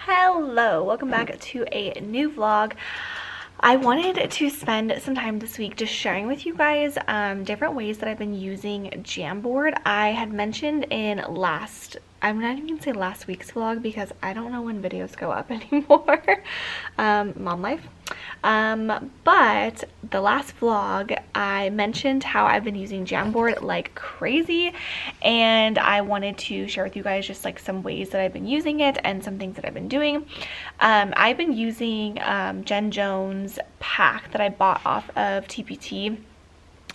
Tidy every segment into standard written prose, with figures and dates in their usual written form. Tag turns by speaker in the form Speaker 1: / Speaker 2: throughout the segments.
Speaker 1: Hello, welcome back to a new vlog. I wanted to spend some time this week just sharing with you guys different ways that I've been using Jamboard. I had mentioned in I'm not even gonna say last week's vlog because I don't know when videos go up anymore. Mom life. But the last vlog I mentioned how I've been using Jamboard like crazy, and I wanted to share with you guys just like some ways that I've been using it and some things that I've been doing. I've been using Jen Jones' pack that I bought off of TPT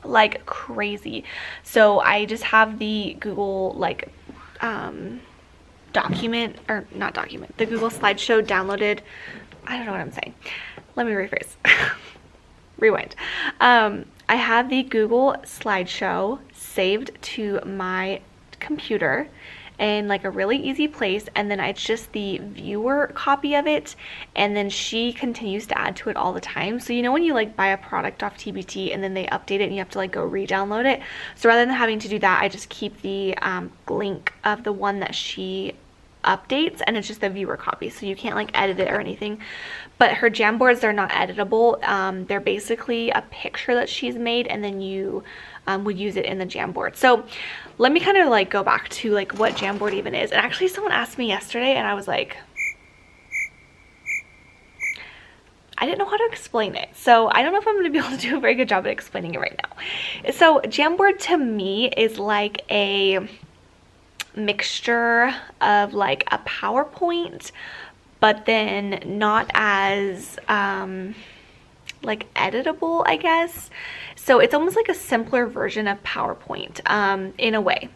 Speaker 1: like crazy. So I just have the Google like the Google slideshow downloaded. I don't know what I'm saying. Let me rephrase. Rewind. I have the Google slideshow saved to my computer in like a really easy place, and then it's just the viewer copy of it, and then she continues to add to it all the time. So you know when you like buy a product off TBT and then they update it and you have to like go re-download it? So rather than having to do that, I just keep the link of the one that she updates, and it's just the viewer copy, so you can't like edit it or anything. But her Jamboards, they're not editable. They're basically a picture that she's made, and then you would use it in the Jamboard. So let me kind of like go back to like what Jamboard even is. And actually someone asked me yesterday and I was like, I didn't know how to explain it. So I don't know if I'm going to be able to do a very good job at explaining it right now. So Jamboard to me is like a mixture of like a PowerPoint, but then not as like editable, I guess. So it's almost like a simpler version of PowerPoint in a way,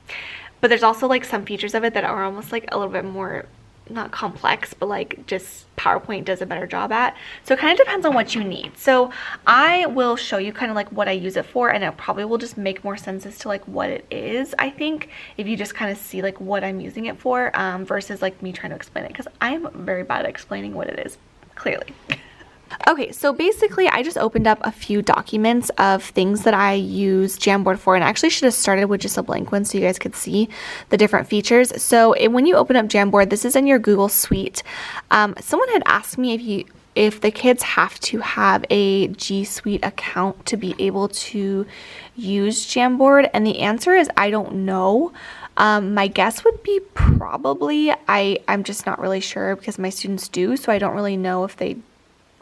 Speaker 1: but there's also like some features of it that are almost like a little bit more, not complex, but like just PowerPoint does a better job at. So it kind of depends on what you need. So I will show you kind of like what I use it for, and it probably will just make more sense as to like what it is, I think, if you just kind of see like what I'm using it for versus like me trying to explain it, because I'm very bad at explaining what it is, clearly. Okay, so basically I just opened up a few documents of things that I use Jamboard for, and I actually should have started with just a blank one so you guys could see the different features. So when you open up Jamboard, this is in your Google Suite. Someone had asked me if the kids have to have a G Suite account to be able to use Jamboard, and the answer is I don't know. My guess would be probably. I'm just not really sure because my students do, so I don't really know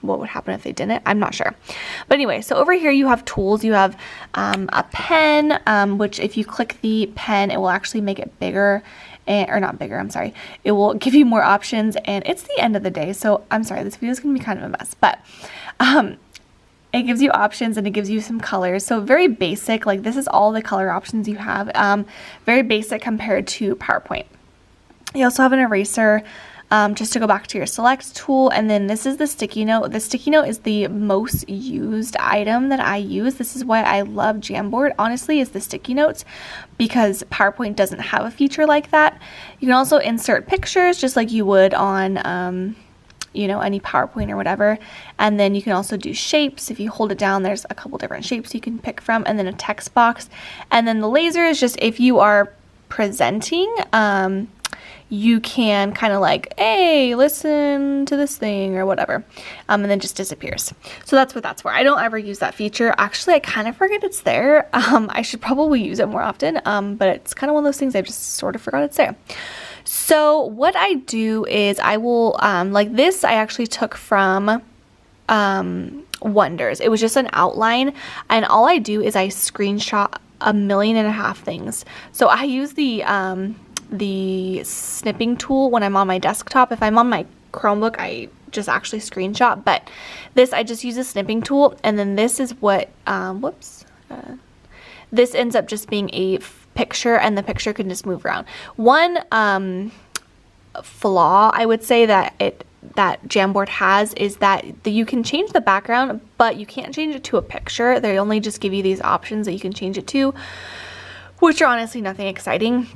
Speaker 1: what would happen if they didn't. I'm not sure. But anyway, so over here you have tools. You have a pen, which if you click the pen, it will actually make it bigger, or not bigger, I'm sorry. It will give you more options, and it's the end of the day, so I'm sorry, this video is going to be kind of a mess, but it gives you options and it gives you some colors. So very basic, like this is all the color options you have. Very basic compared to PowerPoint. You also have an eraser, just to go back to your select tool, and then this is the sticky note. The sticky note is the most used item that I use. This is why I love Jamboard, honestly, is the sticky notes, because PowerPoint doesn't have a feature like that. You can also insert pictures just like you would on you know, any PowerPoint or whatever, and then you can also do shapes. If you hold it down, there's a couple different shapes you can pick from, and then a text box, and then the laser is just if you are presenting, you can kind of like, hey, listen to this thing or whatever, and then just disappears. So that's what that's for. I don't ever use that feature. Actually, I kind of forget it's there. I should probably use it more often, but it's kind of one of those things I just sort of forgot it's there. So what I do is I will, like this I actually took from Wonders. It was just an outline, and all I do is I screenshot 1.5 million things. So I use the snipping tool when I'm on my desktop. If I'm on my Chromebook, I just actually screenshot, but this I just use a snipping tool, and then this is what this ends up just being a picture, and the picture can just move around. One flaw I would say that Jamboard has is that you can change the background, but you can't change it to a picture. They only just give you these options that you can change it to, which are honestly nothing exciting.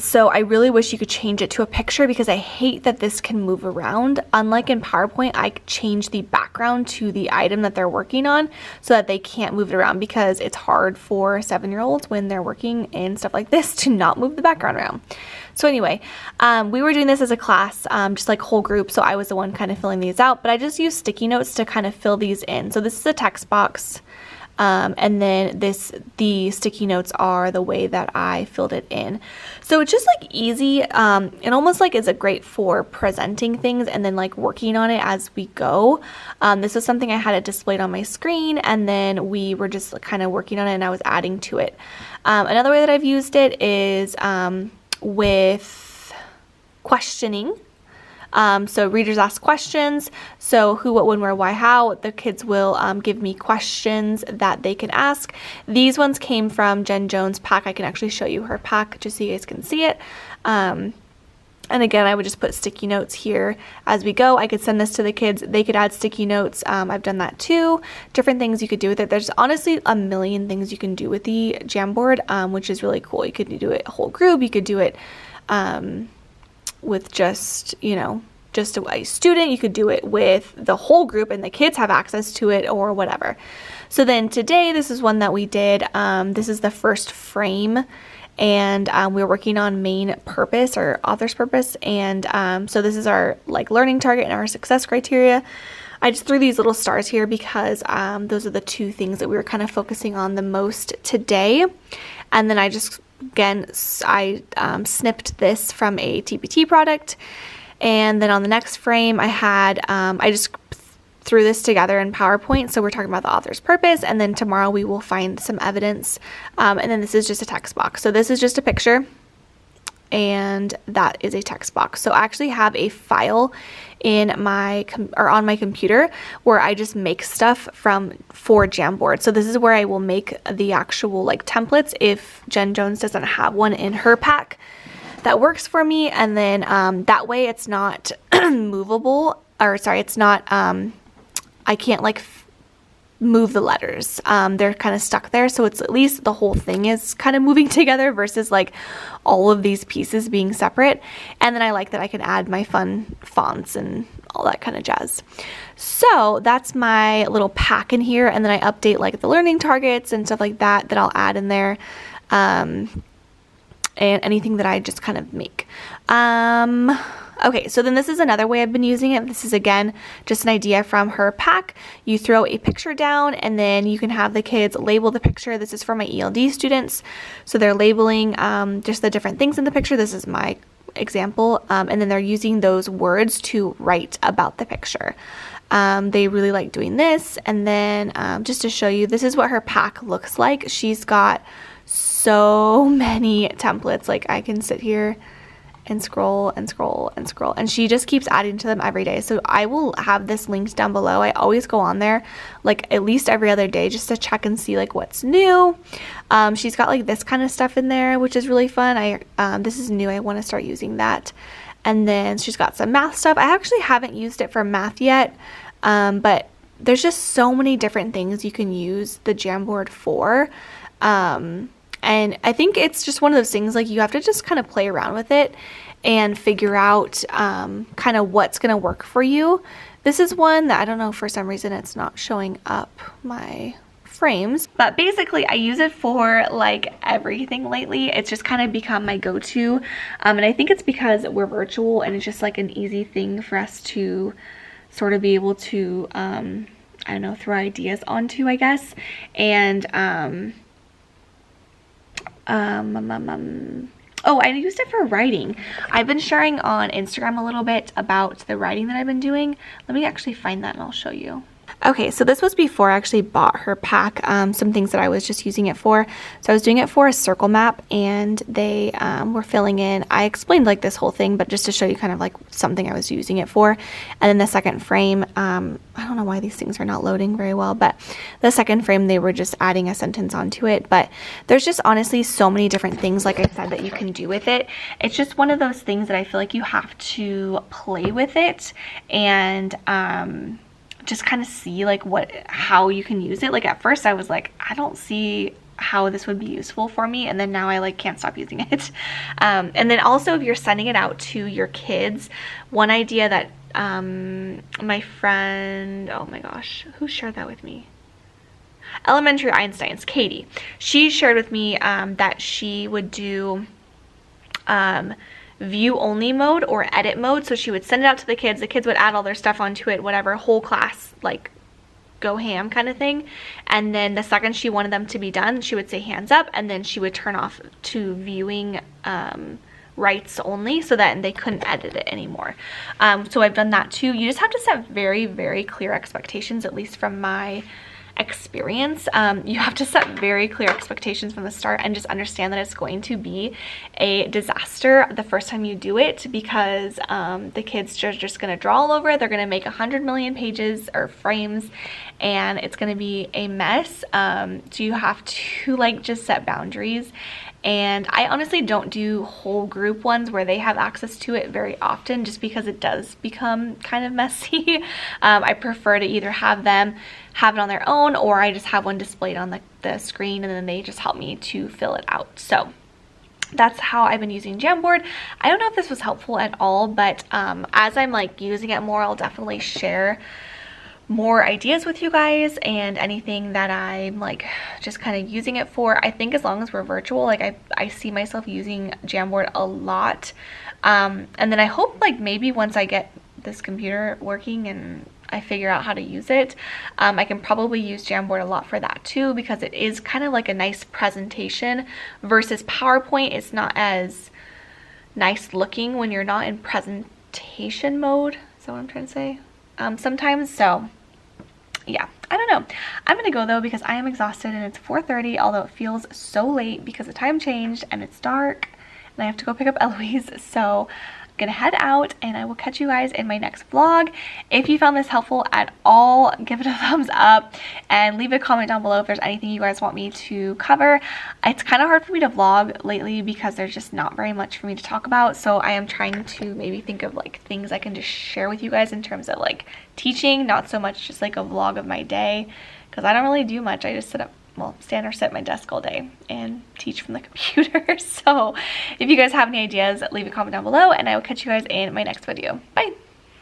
Speaker 1: So I really wish you could change it to a picture because I hate that this can move around. Unlike in PowerPoint, I change the background to the item that they're working on so that they can't move it around, because it's hard for 7-year-olds when they're working in stuff like this to not move the background around. So anyway, we were doing this as a class, just like whole group, so I was the one kind of filling these out, but I just used sticky notes to kind of fill these in. So this is a text box. And then the sticky notes are the way that I filled it in. So it's just like easy, and almost like it's great for presenting things and then like working on it as we go. This was something I had it displayed on my screen, and then we were just kind of working on it and I was adding to it. Another way that I've used it is with questioning. So readers ask questions. So who, what, when, where, why, how. The kids will give me questions that they can ask. These ones came from Jen Jones' pack. I can actually show you her pack just so you guys can see it. And again, I would just put sticky notes here as we go. I could send this to the kids. They could add sticky notes. I've done that too. Different things you could do with it. There's honestly a million things you can do with the Jamboard, which is really cool. You could do it whole group. You could do it with just, you know, just a student. You could do it with the whole group and the kids have access to it or whatever. So then today, this is one that we did. This is the first frame, and we were working on main purpose or author's purpose. And so this is our like learning target and our success criteria. I just threw these little stars here because those are the two things that we were kind of focusing on the most today. And then I just, again, I snipped this from a TPT product. And then on the next frame, I had, I just threw this together in PowerPoint. So we're talking about the author's purpose. And then tomorrow we will find some evidence. And then this is just a text box. So this is just a picture. And that is a text box. So I actually have a file in my on my computer where I just make stuff for Jamboard. So this is where I will make the actual like templates if Jen Jones doesn't have one in her pack that works for me. And then that way it's not movable, or sorry, it's not I can't like move the letters. They're kind of stuck there, so it's at least the whole thing is kind of moving together versus like all of these pieces being separate. And then I like that I can add my fun fonts and all that kind of jazz. So that's my little pack in here, and then I update like the learning targets and stuff like that I'll add in there, and anything that I just kind of make. Okay, so then this is another way I've been using it. This is, again, just an idea from her pack. You throw a picture down, and then you can have the kids label the picture. This is for my ELD students. So they're labeling just the different things in the picture. This is my example. And then they're using those words to write about the picture. They really like doing this. And then just to show you, this is what her pack looks like. She's got so many templates. Like, I can sit here and scroll and scroll and scroll, and she just keeps adding to them every day. So I will have this linked down below. I always go on there like at least every other day just to check and see like what's new. She's got like this kind of stuff in there, which is really fun. This is new. I want to start using that. And then she's got some math stuff. I actually haven't used it for math yet, but there's just so many different things you can use the Jamboard for. And I think it's just one of those things, like, you have to just kind of play around with it and figure out kind of what's going to work for you. This is one that I don't know, for some reason it's not showing up my frames, but basically I use it for like everything lately. It's just kind of become my go-to, and I think it's because we're virtual and it's just like an easy thing for us to sort of be able to I don't know, throw ideas onto, I guess. And oh, I used it for writing. I've been sharing on Instagram a little bit about the writing that I've been doing. Let me actually find that and I'll show you. Okay, so this was before I actually bought her pack, some things that I was just using it for. So I was doing it for a circle map, and they were filling in. I explained like this whole thing, but just to show you kind of like something I was using it for. And then the second frame, I don't know why these things are not loading very well, but the second frame, they were just adding a sentence onto it. But there's just honestly so many different things, like I said, that you can do with it. It's just one of those things that I feel like you have to play with it and just kind of see like how you can use it. Like at first I was like, I don't see how this would be useful for me, and then now I like can't stop using it. And then also, if you're sending it out to your kids, one idea that my friend, oh my gosh, who shared that with me? Elementary Einsteins, Katie. She shared with me that she would do view only mode or edit mode. So she would send it out to the kids would add all their stuff onto it, whatever, whole class, like go ham kind of thing. And then the second she wanted them to be done, she would say hands up, and then she would turn off to viewing rights only, so that they couldn't edit it anymore. So I've done that too. You just have to set very, very clear expectations, at least from my experience. You have to set very clear expectations from the start and just understand that it's going to be a disaster the first time you do it, because the kids are just going to draw all over it. They're going to make 100 million pages or frames, and it's going to be a mess. So you have to like just set boundaries. And I honestly don't do whole group ones where they have access to it very often, just because it does become kind of messy. I prefer to either have them have it on their own, or I just have one displayed on the screen, and then they just help me to fill it out. So that's how I've been using Jamboard. I don't know if this was helpful at all, but as I'm like using it more, I'll definitely share more ideas with you guys and anything that I'm like just kind of using it for. I think as long as we're virtual, like I see myself using Jamboard a lot. And then I hope like maybe once I get this computer working and I figure out how to use it, I can probably use Jamboard a lot for that too, because it is kind of like a nice presentation versus PowerPoint. It's not as nice looking when you're not in presentation mode. Is that what I'm trying to say? Sometimes. So yeah, I don't know. I'm gonna go though, because I am exhausted and it's 4:30, although it feels so late because the time changed and it's dark and I have to go pick up Eloise. So I'm gonna head out, and I will catch you guys in my next vlog. If you found this helpful at all, give it a thumbs up and leave a comment down below if there's anything you guys want me to cover. It's kind of hard for me to vlog lately because there's just not very much for me to talk about, so I am trying to maybe think of like things I can just share with you guys in terms of like teaching, not so much just like a vlog of my day, because I don't really do much. I just stand or sit at my desk all day and teach from the computer. So if you guys have any ideas, leave a comment down below, and I will catch you guys in my next video. Bye!